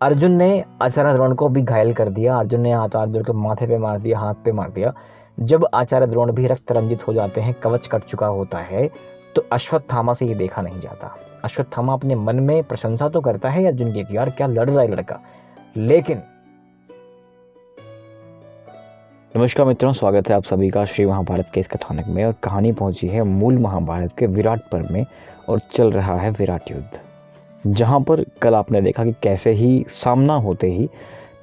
अर्जुन ने आचार्य द्रोण को भी घायल कर दिया। अर्जुन ने आचार्य द्रोण के माथे पे मार दिया, हाथ पे मार दिया। जब आचार्य द्रोण भी रक्त रंजित हो जाते हैं, कवच कट चुका होता है, तो अश्वत्थामा से ये देखा नहीं जाता। अश्वत्थामा अपने मन में प्रशंसा तो करता है अर्जुन की कि यार क्या लड़ रहा है लड़का, लेकिन नमस्कार मित्रों, स्वागत है आप सभी का श्री महाभारत के इस कथानक में। और कहानी पहुंची है मूल महाभारत के विराट पर्व में और चल रहा है विराट युद्ध, जहां पर कल आपने देखा कि कैसे ही सामना होते ही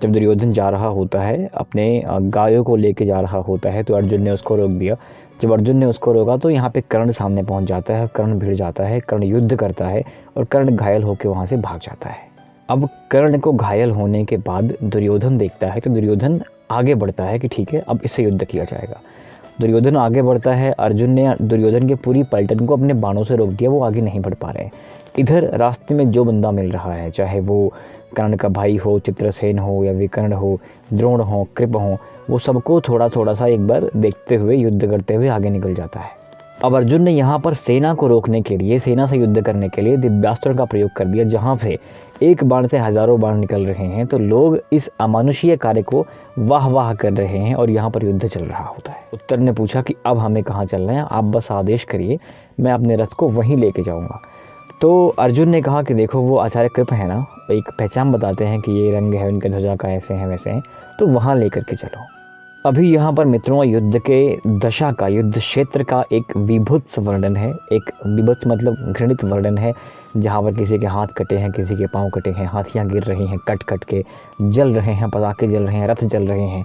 जब दुर्योधन जा रहा होता है, अपने गायों को लेके जा रहा होता है, तो अर्जुन ने उसको रोक दिया। जब अर्जुन ने उसको रोका तो यहाँ पे कर्ण सामने पहुँच जाता है, कर्ण भिड़ जाता है, कर्ण युद्ध करता है और कर्ण घायल होकर वहाँ से भाग जाता है। अब कर्ण को घायल होने के बाद दुर्योधन देखता है, तो दुर्योधन आगे बढ़ता है कि ठीक है अब इससे युद्ध किया जाएगा। दुर्योधन आगे बढ़ता है, अर्जुन ने दुर्योधन की पूरी पलटन को अपने बाणों से रोक दिया, वो आगे नहीं बढ़ पा रहे हैं। इधर रास्ते में जो बंदा मिल रहा है, चाहे वो कर्ण का भाई हो, चित्रसेन हो या विकर्ण हो, द्रोण हो, कृप हो, वो सबको थोड़ा थोड़ा सा एक बार देखते हुए युद्ध करते हुए आगे निकल जाता है। अब अर्जुन ने यहाँ पर सेना को रोकने के लिए, सेना से युद्ध करने के लिए दिव्यास्त्र का प्रयोग कर दिया, जहाँ से एक बाण से हजारों बाण निकल रहे हैं। तो लोग इस अमानुषीय कार्य को वाह वाह कर रहे हैं और यहाँ पर युद्ध चल रहा होता है। उत्तर ने पूछा कि अब हमें कहाँ चलना है, आप बस आदेश करिए, मैं अपने रथ को वहीं लेके जाऊँगा। तो अर्जुन ने कहा कि देखो वो आचार्य कृप है ना, एक पहचान बताते हैं कि ये रंग है उनके ध्वजा का, ऐसे हैं वैसे हैं, तो वहाँ लेकर के चलो। अभी यहाँ पर मित्रों युद्ध के दशा का, युद्ध क्षेत्र का एक विभत्स वर्णन है। एक विभत्स मतलब घृणित वर्णन है, जहाँ पर किसी के हाथ कटे हैं, किसी के पांव कटे हैं, हाथियाँ गिर रही हैं, कट कट के जल रहे हैं, पटाखे जल रहे हैं, रथ जल रहे हैं।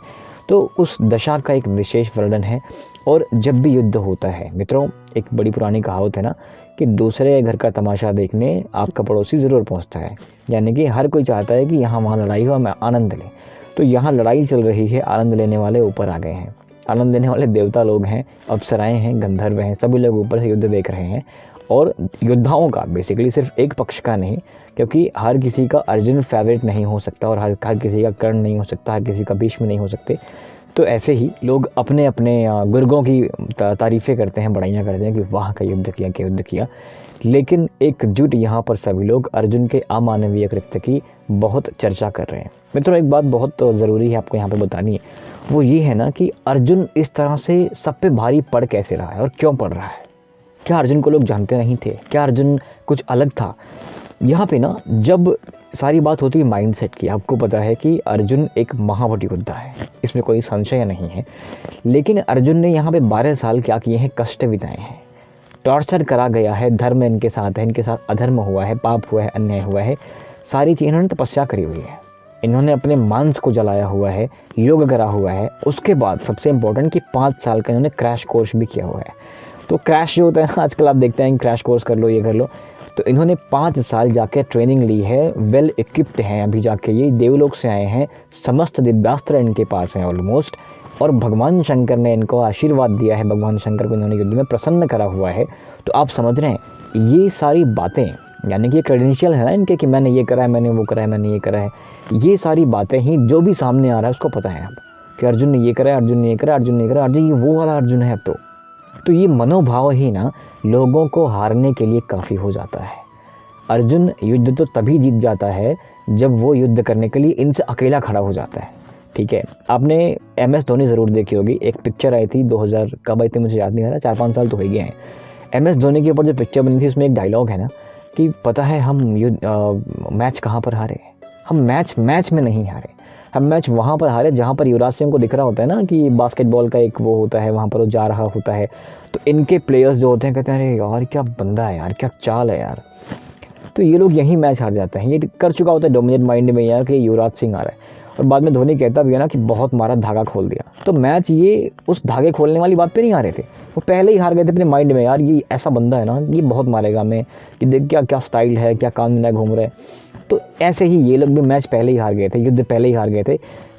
तो उस दशा का एक विशेष वर्णन है। और जब भी युद्ध होता है मित्रों, एक बड़ी पुरानी कहावत है ना कि दूसरे घर का तमाशा देखने आपका पड़ोसी ज़रूर पहुँचता है। यानी कि हर कोई चाहता है कि यहाँ वहाँ लड़ाई हो, मैं आनंद लें। तो यहाँ लड़ाई चल रही है, आनंद लेने वाले ऊपर आ गए हैं, आनंद लेने वाले देवता लोग हैं, अप्सराएं हैं, गंधर्व हैं, सभी लोग ऊपर से युद्ध देख रहे हैं। और योद्धाओं का बेसिकली सिर्फ एक पक्ष का नहीं, क्योंकि हर किसी का अर्जुन फेवरेट नहीं हो सकता और हर किसी का कर्ण नहीं हो सकता, हर किसी का भीष्म नहीं हो सकते। तो ऐसे ही लोग अपने अपने गुर्गों की तारीफ़ें करते हैं, बड़ाइयाँ करते हैं कि वाह का युद्ध किया, क्या युद्ध किया। लेकिन एकजुट यहाँ पर सभी लोग अर्जुन के अमानवीय कृत्य की बहुत चर्चा कर रहे हैं। मित्रों एक बात बहुत ज़रूरी है आपको यहाँ पे बतानी है, वो ये है ना कि अर्जुन इस तरह से सब पे भारी पड़ कैसे रहा है और क्यों पड़ रहा है। क्या अर्जुन को लोग जानते नहीं थे? क्या अर्जुन कुछ अलग था? यहाँ पे ना जब सारी बात होती है माइंडसेट की, आपको पता है कि अर्जुन एक महावटी योद्धा है, इसमें कोई संशय नहीं है। लेकिन अर्जुन ने यहाँ पे 12 साल क्या किए हैं, कष्ट बिताए हैं, टॉर्चर करा गया है, धर्म इनके साथ है, इनके साथ अधर्म हुआ है, पाप हुआ है, अन्याय हुआ है, सारी चीज़ इन्होंने तपस्या करी हुई है, इन्होंने अपने मांस को जलाया हुआ है, योग करा हुआ है। उसके बाद सबसे इम्पोर्टेंट कि 5 साल का इन्होंने क्रैश कोर्स भी किया हुआ है। तो क्रैश जो होता है ना, आजकल आप देखते हैं क्रैश कोर्स कर लो, ये कर लो, तो इन्होंने 5 साल जाके ट्रेनिंग ली है, वेल इक्विप्ड हैं अभी जाके, ये देवलोक से आए हैं, समस्त दिव्यास्त्र इनके पास हैं ऑलमोस्ट। और भगवान शंकर ने इनको आशीर्वाद दिया है, भगवान शंकर को इन्होंने युद्ध में प्रसन्न करा हुआ है। तो आप समझ रहे हैं ये सारी बातें, यानी कि क्रेडेंशियल है ना इनके कि मैंने ये करा है, मैंने वो करा है, मैंने ये करा है, ये सारी बातें ही जो भी सामने आ रहा है उसको पता है अब कि अर्जुन ने ये करा है, अर्जुन ने ये करा, अर्जुन ने ये करा, अर्जुन ये वो वाला अर्जुन है अब तो ये मनोभाव ही ना लोगों को हारने के लिए काफ़ी हो जाता है। अर्जुन युद्ध तो तभी जीत जाता है जब वो युद्ध करने के लिए इनसे अकेला खड़ा हो जाता है। ठीक है, आपने MS धोनी ज़रूर देखी होगी, एक पिक्चर आई थी 2000 कब आई थी मुझे याद नहीं आ रहा, 4-5 साल तो हो गए हैं। MS धोनी के ऊपर जो पिक्चर बनी थी उसमें एक डायलॉग है ना कि पता है हम मैच कहाँ पर हारे, हम मैच में नहीं हारे, हम मैच वहाँ पर हारे जहाँ पर युवराज सिंह को दिख रहा होता है ना कि बास्केटबॉल का एक वो होता है, वहाँ पर वो जा रहा होता है, तो इनके प्लेयर्स जो होते हैं कहते हैं अरे यार क्या बंदा है यार, क्या चाल है यार। तो ये लोग यहीं मैच हार जाते हैं, ये कर चुका होता है डोमिनेट माइंड में यार कि युवराज सिंह आ रहा है। और बाद में धोनी कहता भी है ना कि बहुत मारा, धागा खोल दिया। तो मैच ये उस धागे खोलने वाली बात पे नहीं हारे थे, वो पहले ही हार गए थे अपने माइंड में, यार ये ऐसा बंदा है ना, ये बहुत मारेगा हमें, कि देख क्या क्या स्टाइल है, क्या कान में घूम रहा है। तो ऐसे ही ये लोग भी मैच पहले ही हार गए थे, युद्ध पहले ही हार गए थे,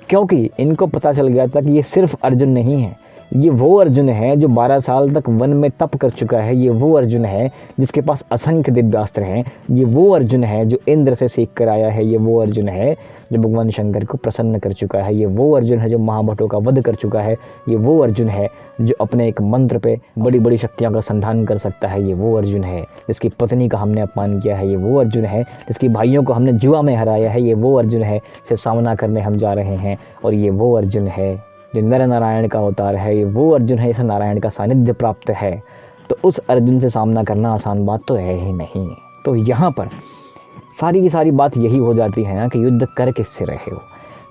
क्योंकि इनको पता चल गया था कि ये सिर्फ अर्जुन नहीं है, ये वो अर्जुन है जो 12 साल तक वन में तप कर चुका है। ये वो अर्जुन है जिसके पास असंख्य दिव्यास्त्र हैं। ये वो अर्जुन है जो इंद्र से सीख कर आया है। ये वो अर्जुन है जो भगवान शंकर को प्रसन्न कर चुका है। ये वो अर्जुन है जो महाभटों का वध कर चुका है। ये वो अर्जुन है जो अपने एक मंत्र पे बड़ी बड़ी शक्तियों का संधान कर सकता है। ये वो अर्जुन है जिसकी पत्नी का हमने अपमान किया है। ये वो अर्जुन है जिसकी भाइयों को हमने जुआ में हराया है। ये वो अर्जुन है से सामना करने हम जा रहे हैं। और ये वो अर्जुन है जो नर नारायण का अवतार है। ये वो अर्जुन है जिसे नारायण का सानिध्य प्राप्त है। तो उस अर्जुन से सामना करना आसान बात तो है ही नहीं। तो यहाँ पर सारी की सारी बात यही हो जाती है ना कि युद्ध कर किससे रहे हो।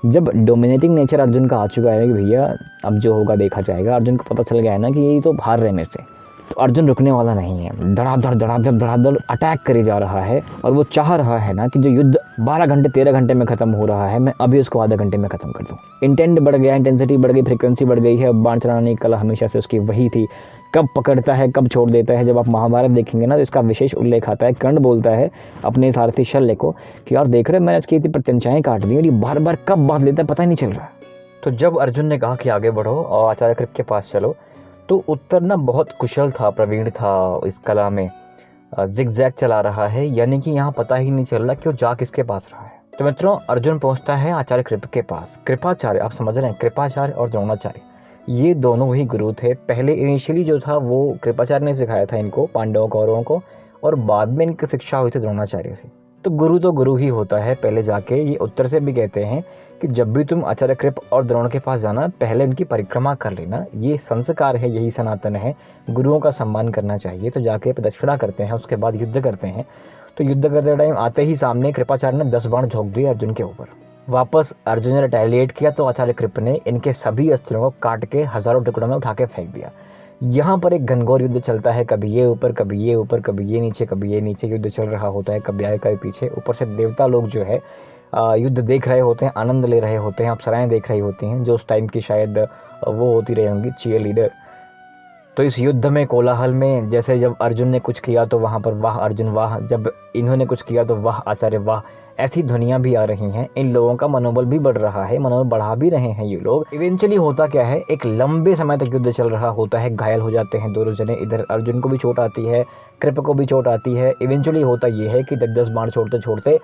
जब डोमिनेटिंग नेचर अर्जुन का आ चुका है कि भैया अब जो होगा देखा जाएगा, अर्जुन को पता चल गया है ना कि यही तो हार रहे मेरे से, तो अर्जुन रुकने वाला नहीं है। धड़ाधड़ अटैक करे जा रहा है। और वो चाह रहा है ना कि जो युद्ध 12 घंटे 13 घंटे में ख़त्म हो रहा है, मैं अभी उसको आधे घंटे में ख़त्म कर दूँ। इंटेंट बढ़ गया, इंटेंसिटी बढ़ गई, फ्रीक्वेंसी बढ़ गई है। बाण चलाने की कला हमेशा से उसकी वही थी। कब पकड़ता है कब छोड़ देता है। जब आप महाभारत देखेंगे ना तो इसका विशेष उल्लेख आता है। कर्ण बोलता है अपने सारथी शल्य को कि यार देख रहे मैंने इसकी इतनी प्रत्यंचाएँ काट दी और ये बार बार कब बांध लेता है पता ही नहीं चल रहा। तो जब अर्जुन ने कहा कि आगे बढ़ो और आचार्य कृप के पास चलो, तो उत्तर ना बहुत कुशल था, प्रवीण था इस कला में। जिगजैग चला रहा है, यानी कि यहाँ पता ही नहीं चल रहा कि वो जा किसके पास रहा है। तो मित्रों, अर्जुन पहुँचता है आचार्य कृप के पास। कृपाचार्य, आप समझ रहे हैं, कृपाचार्य और द्रोणाचार्य ये दोनों ही गुरु थे। पहले इनिशियली जो था वो कृपाचार्य ने सिखाया था इनको, पांडवों कौरवों को, और बाद में इनकी शिक्षा हुई थी द्रोणाचार्य से। तो गुरु ही होता है पहले जाके। ये उत्तर से भी कहते हैं कि जब भी तुम आचार्य कृप और द्रोण के पास जाना पहले उनकी परिक्रमा कर लेना। ये संस्कार है, यही सनातन है, गुरुओं का सम्मान करना चाहिए। तो जाके प्रदक्षिणा करते हैं, उसके बाद युद्ध करते हैं। तो युद्ध करते टाइम आते ही सामने कृपाचार्य ने 10 बाण झोंक दिए अर्जुन के ऊपर। वापस अर्जुन ने रिटेलिएट किया तो आचार्य कृप ने इनके सभी अस्त्रों को काट के हजारों टुकड़ों में उठा के फेंक दिया। यहाँ पर एक घनघोर युद्ध चलता है, कभी ये ऊपर कभी ये ऊपर, कभी ये नीचे कभी ये नीचे युद्ध चल रहा होता है, कभी आगे कभी पीछे। ऊपर से देवता लोग जो है युद्ध देख रहे होते हैं, आनंद ले रहे होते हैं, अप्सराएं देख रही होती हैं, जो उस टाइम की शायद वो होती रही होंगी चीयर लीडर। तो इस युद्ध में कोलाहल में जैसे जब अर्जुन ने कुछ किया तो वहाँ पर वाह अर्जुन वाह, जब इन्होंने कुछ किया तो वाह आचार्य वाह, ऐसी ध्वनियाँ भी आ रही हैं। इन लोगों का मनोबल भी बढ़ रहा है, मनोबल बढ़ा भी रहे हैं ये लोग। इवेंचुअली होता क्या है, एक लंबे समय तक युद्ध चल रहा होता है, घायल हो जाते हैं दोनों जने। इधर अर्जुन को भी चोट आती है, कृप को भी चोट आती है। इवेंचुअली होता ये है कि 10 बाण छोड़ते छोड़ते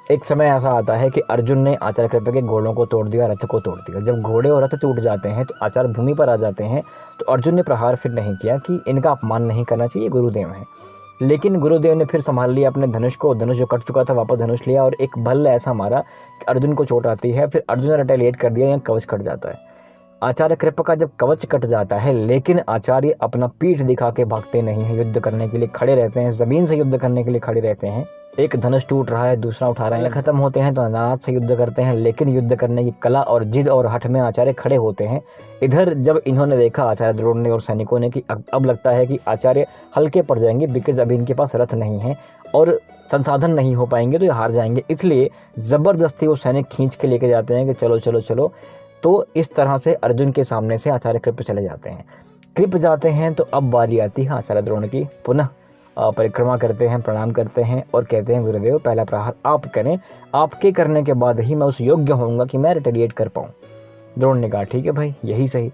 एक समय ऐसा आता है कि अर्जुन ने आचार्य कृप के घोड़ों को तोड़ दिया, रथ को तोड़ दिया। जब घोड़े और रथ टूट जाते हैं तो आचार्य भूमि पर आ जाते हैं। तो अर्जुन ने प्रहार फिर नहीं किया कि इनका अपमान नहीं करना चाहिए, गुरुदेव हैं। लेकिन गुरुदेव ने फिर संभाल लिया अपने धनुष को। धनुष जो कट चुका था वापस धनुष लिया और एक बल ऐसा मारा कि अर्जुन को चोट आती है। फिर अर्जुन ने रिटेलिएट कर दिया, यहाँ कवच कट जाता है। आचार्य कृप का जब कवच कट जाता है, लेकिन आचार्य अपना पीठ दिखा के भागते नहीं हैं, युद्ध करने के लिए खड़े रहते हैं, जमीन से युद्ध करने के लिए खड़े रहते हैं। एक धनुष टूट रहा है, दूसरा उठा रहे हैं, खत्म होते हैं तो अनाज से युद्ध करते हैं। लेकिन युद्ध करने की कला और जिद और हठ में आचार्य खड़े होते हैं। इधर जब इन्होंने देखा आचार्य द्रोण ने और सैनिकों ने कि अब लगता है कि आचार्य हल्के पड़ जाएंगे, बिकॉज अभी इनके पास रथ नहीं है और संसाधन नहीं हो पाएंगे, तो ये हार जाएंगे। इसलिए ज़बरदस्ती वो सैनिक खींच के लेके जाते हैं कि चलो चलो चलो। तो इस तरह से अर्जुन के सामने से आचार्य कृप चले जाते हैं। कृप जाते हैं तो अब बारी आती है आचार्य द्रोण की। पुनः परिक्रमा करते हैं, प्रणाम करते हैं और कहते हैं गुरुदेव पहला प्रहार आप करें, आपके करने के बाद ही मैं उस योग्य होऊंगा कि मैं रिटेलिएट कर पाऊँ। द्रोण ने कहा ठीक है भाई, यही सही।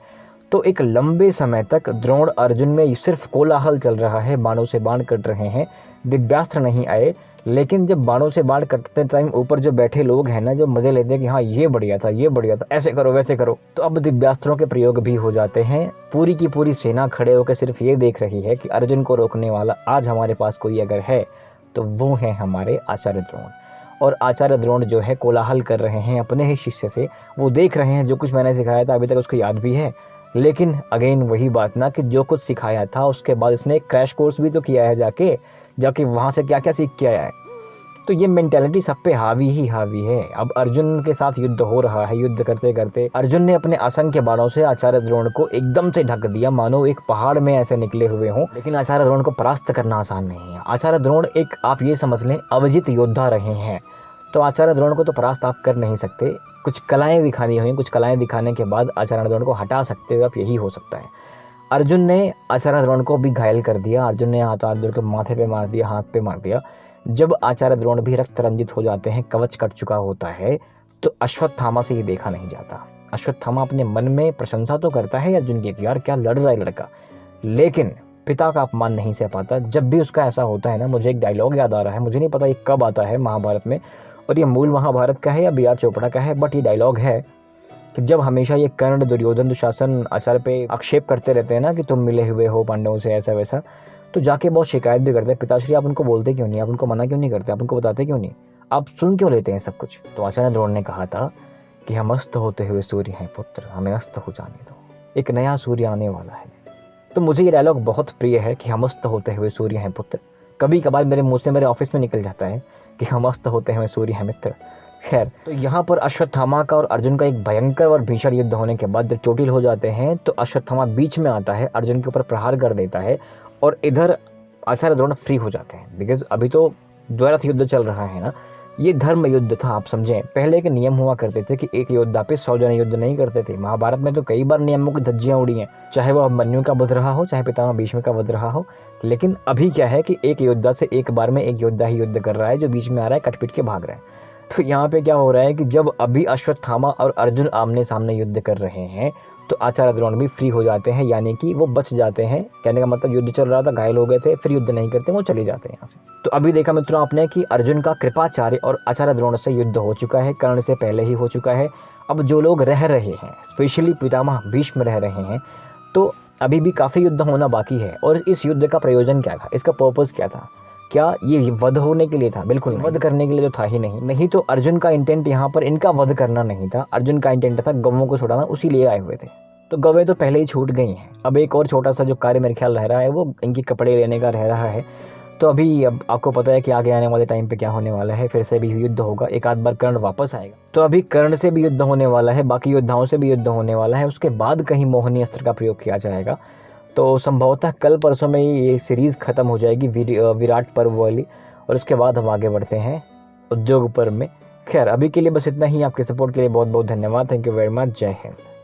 तो एक लंबे समय तक द्रोण अर्जुन में सिर्फ कोलाहल चल रहा है, बाणों से बाण कट रहे हैं, दिव्यास्त्र नहीं आए। लेकिन जब बाणों से बाण कटते टाइम ऊपर जो बैठे लोग हैं ना, जो मजे लेते हैं कि हाँ ये बढ़िया था, ये बढ़िया था, ऐसे करो वैसे करो, तो अब दिव्यास्त्रों के प्रयोग भी हो जाते हैं। पूरी की पूरी सेना खड़े होकर सिर्फ ये देख रही है कि अर्जुन को रोकने वाला आज हमारे पास कोई अगर है तो वो है हमारे आचार्य द्रोण। और आचार्य द्रोण जो है कोलाहल कर रहे हैं अपने ही शिष्य से, वो देख रहे हैं जो कुछ मैंने सिखाया था अभी तक उसको याद भी है। लेकिन अगेन वही बात ना कि जो कुछ सिखाया था उसके बाद इसने क्रैश कोर्स भी तो किया है, जाके वहाँ से क्या क्या सीख के आया है। तो ये मेंटालिटी सब पे हावी ही हावी है। अब अर्जुन के साथ युद्ध हो रहा है, युद्ध करते करते अर्जुन ने अपने असंख्य बाणों से आचार्य द्रोण को एकदम से ढक दिया, मानो एक पहाड़ में ऐसे निकले हुए हों। लेकिन आचार्य द्रोण को परास्त करना आसान नहीं है। आचार्य द्रोण एक आप ये समझ लें अविजित योद्धा रहे हैं। तो आचार्य द्रोण को तो परास्त आप कर नहीं सकते, कुछ कलाएं दिखानी हुई, कुछ कलाएं दिखाने के बाद आचार्य द्रोण को हटा सकते हो आप, यही हो सकता है। अर्जुन ने आचार्य द्रोण को भी घायल कर दिया। अर्जुन ने आचार्य द्रोण को माथे पे मार दिया, हाथ पे मार दिया। जब आचार्य द्रोण भी रक्त रंजित हो जाते हैं, कवच कट चुका होता है, तो अश्वत्थामा से ये देखा नहीं जाता। अश्वत्थामा अपने मन में प्रशंसा तो करता है अर्जुन की कि यार क्या लड़ रहा है लड़का, लेकिन पिता का अपमान नहीं सह पाता। जब भी उसका ऐसा होता है ना, मुझे एक डायलॉग याद आ रहा है, मुझे नहीं पता ये कब आता है महाभारत में और ये मूल महाभारत का है या बी आर चोपड़ा का है, बट ये डायलॉग है कि जब हमेशा ये कर्ण, दुर्योधन, दुशासन आचार्य पे आक्षेप करते रहते हैं ना कि तुम मिले हुए हो पांडवों से ऐसा वैसा, तो जाके बहुत शिकायत भी करते हैं, पिताश्री आप उनको बोलते क्यों नहीं, आप उनको मना क्यों नहीं करते, आप उनको बताते क्यों नहीं, आप सुन क्यों लेते हैं सब कुछ। तो आचार्य द्रोण ने कहा था कि हम अस्त होते हुए सूर्य हैं पुत्र, हमें अस्त हो जाने दो, एक नया सूर्य आने वाला है। तो मुझे ये डायलॉग बहुत प्रिय है कि हम अस्त होते हुए सूर्य हैं पुत्र। कभी कभार मेरे मुंह से मेरे ऑफिस में निकल जाता है कि हम अस्त होते हुए सूर्य हैं मित्र। खैर, तो यहाँ पर अश्वत्थामा का और अर्जुन का एक भयंकर और भीषण युद्ध होने के बाद जब चोटिल हो जाते हैं तो अश्वत्थामा बीच में आता है, अर्जुन के ऊपर प्रहार कर देता है और इधर आचार्य द्रोण फ्री हो जाते हैं। बिकॉज अभी तो द्वैरथ युद्ध चल रहा है ना, ये धर्म युद्ध था, आप समझें। पहले के नियम हुआ करते थे कि एक योद्धा पे 100 जने युद्ध नहीं करते थे। महाभारत में तो कई बार नियमों की धज्जियां उड़ी हैं, चाहे वो अभिमन्यु का वध रहा हो, चाहे पितामह भीष्म का वध रहा हो। लेकिन अभी क्या है कि एक योद्धा से एक बार में एक योद्धा ही युद्ध कर रहा है, जो बीच में आ रहा है कटपिट के भाग रहा है। तो यहाँ पे क्या हो रहा है कि जब अभी अश्वत्थामा और अर्जुन आमने सामने युद्ध कर रहे हैं तो आचार्य द्रोण भी फ्री हो जाते हैं, यानी कि वो बच जाते हैं। कहने का मतलब युद्ध चल रहा था, घायल हो गए थे, फिर युद्ध नहीं करते, वो चले जाते हैं यहाँ से। तो अभी देखा मित्रों आपने कि अर्जुन का कृपाचार्य और आचार्य द्रोण से युद्ध हो चुका है, कर्ण से पहले ही हो चुका है। अब जो लोग रह रहे हैं, स्पेशली पितामह भीष्म रह रहे हैं, तो अभी भी काफ़ी युद्ध होना बाकी है। और इस युद्ध का प्रयोजन क्या था, इसका पर्पज़ क्या था? क्या ये वध होने के लिए था? बिल्कुल वध करने के लिए तो था ही नहीं। नहीं तो अर्जुन का इंटेंट यहाँ पर इनका वध करना नहीं था, अर्जुन का इंटेंट था गौवों को छुड़ाना, उसी लिए आए हुए थे। तो गौवें तो पहले ही छूट गई हैं। अब एक और छोटा सा जो कार्य मेरे ख्याल रह रहा है वो इनके कपड़े लेने का रह रहा है। तो अभी अब आपको पता है कि आगे आने वाले टाइम पे क्या होने वाला है, फिर से भी युद्ध होगा, एक आध बार कर्ण वापस आएगा। तो अभी कर्ण से भी युद्ध होने वाला है, बाकी योद्धाओं से भी युद्ध होने वाला है, उसके बाद कहीं मोहिनी अस्त्र का प्रयोग किया जाएगा। तो संभवतः कल परसों में ये सीरीज़ ख़त्म हो जाएगी विराट पर्व वाली, और उसके बाद हम आगे बढ़ते हैं उद्योग पर्व में। खैर अभी के लिए बस इतना ही। आपके सपोर्ट के लिए बहुत बहुत धन्यवाद। Thank you very much. जय हिंद।